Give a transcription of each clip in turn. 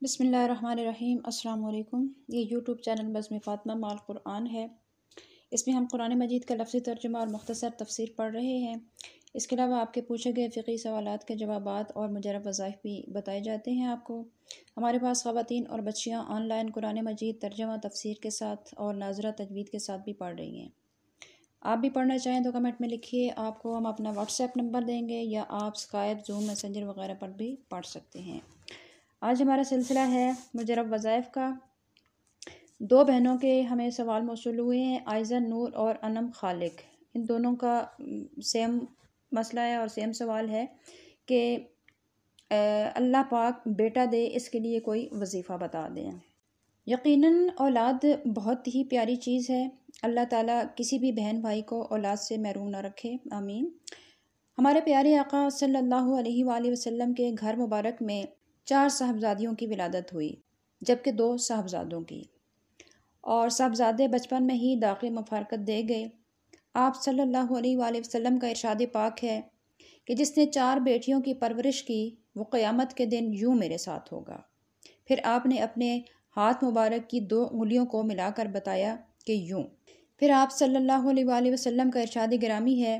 بسم اللہ الرحمن الرحیم۔ السلام علیکم۔ یہ یوٹیوب چینل بزم فاطمہ مع القرآن ہے۔ اس میں ہم قرآن مجید کا لفظی ترجمہ اور مختصر تفسیر پڑھ رہے ہیں۔ اس کے علاوہ آپ کے پوچھے گئے فقہی سوالات کے جوابات اور مجرب وظائف بھی بتائے جاتے ہیں آپ کو۔ ہمارے پاس خواتین اور بچیاں آن لائن قرآن مجید ترجمہ تفسیر کے ساتھ اور ناظرہ تجوید کے ساتھ بھی پڑھ رہی ہیں۔ آپ بھی پڑھنا چاہیں تو کمنٹ میں لکھیے، آپ کو ہم اپنا واٹس ایپ نمبر دیں گے یا آپ اسکائپ، زوم، میسنجر وغیرہ پر بھی پڑھ سکتے ہیں۔ آج ہمارا سلسلہ ہے مجرب وظائف کا۔ دو بہنوں کے ہمیں سوال موصول ہوئے ہیں، آئزن نور اور انم خالق۔ ان دونوں کا سیم مسئلہ ہے اور سیم سوال ہے کہ اللہ پاک بیٹا دے، اس کے لیے کوئی وظیفہ بتا دیں۔ یقیناً اولاد بہت ہی پیاری چیز ہے۔ اللہ تعالیٰ کسی بھی بہن بھائی کو اولاد سے محروم نہ رکھے، آمین۔ ہمارے پیارے آقا صلی اللہ علیہ وآلہ وسلم کے گھر مبارک میں 4 صاحبزادیوں کی ولادت ہوئی، جبکہ 2 صاحبزادوں کی، اور صاحبزادے بچپن میں ہی داخل مفارقت دے گئے۔ آپ صلی اللہ علیہ وآلہ وسلم کا ارشاد پاک ہے کہ جس نے 4 بیٹیوں کی پرورش کی وہ قیامت کے دن یوں میرے ساتھ ہوگا۔ پھر آپ نے اپنے ہاتھ مبارک کی 2 انگلیوں کو ملا کر بتایا کہ یوں۔ پھر آپ صلی اللہ علیہ وآلہ وسلم کا ارشاد گرامی ہے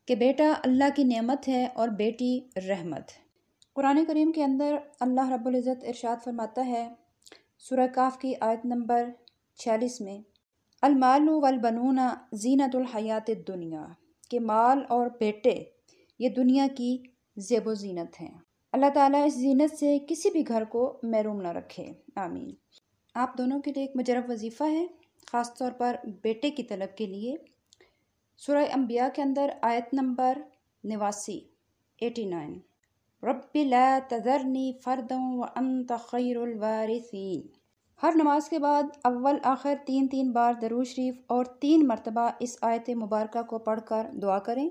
کہ بیٹا اللہ کی نعمت ہے اور بیٹی رحمت۔ قرآن کریم کے اندر اللہ رب العزت ارشاد فرماتا ہے سورہ کاف کی آیت نمبر 46 میں، المال والبنون زینت الحیات الدنیا، کہ مال اور بیٹے یہ دنیا کی زیب و زینت ہیں۔ اللہ تعالیٰ اس زینت سے کسی بھی گھر کو محروم نہ رکھے، آمین۔ آپ دونوں کے لیے ایک مجرب وظیفہ ہے، خاص طور پر بیٹے کی طلب کے لیے۔ سورہ انبیاء کے اندر آیت نمبر 89 رب لا تذرنی فردا وانت خیر الوارثین۔ ہر نماز کے بعد اول آخر 3 بار درود شریف اور 3 مرتبہ اس آیت مبارکہ کو پڑھ کر دعا کریں۔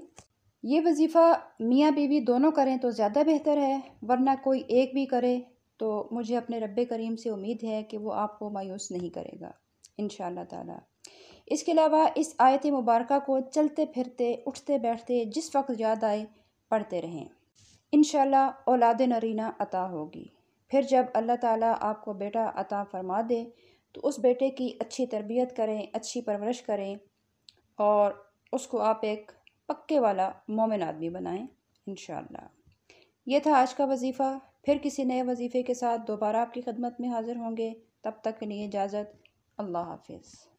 یہ وظیفہ میاں بیوی دونوں کریں تو زیادہ بہتر ہے، ورنہ کوئی ایک بھی کرے تو مجھے اپنے رب کریم سے امید ہے کہ وہ آپ کو مایوس نہیں کرے گا انشاءاللہ تعالی۔ اس کے علاوہ اس آیت مبارکہ کو چلتے پھرتے، اٹھتے بیٹھتے جس وقت یاد آئے پڑھتے رہیں، انشاءاللہ اولاد نرینہ عطا ہوگی۔ پھر جب اللہ تعالیٰ آپ کو بیٹا عطا فرما دے تو اس بیٹے کی اچھی تربیت کریں، اچھی پرورش کریں اور اس کو آپ ایک پکے والا مومن آدمی بنائیں انشاءاللہ۔ یہ تھا آج کا وظیفہ۔ پھر کسی نئے وظیفے کے ساتھ دوبارہ آپ کی خدمت میں حاضر ہوں گے۔ تب تک کے لیے اجازت، اللہ حافظ۔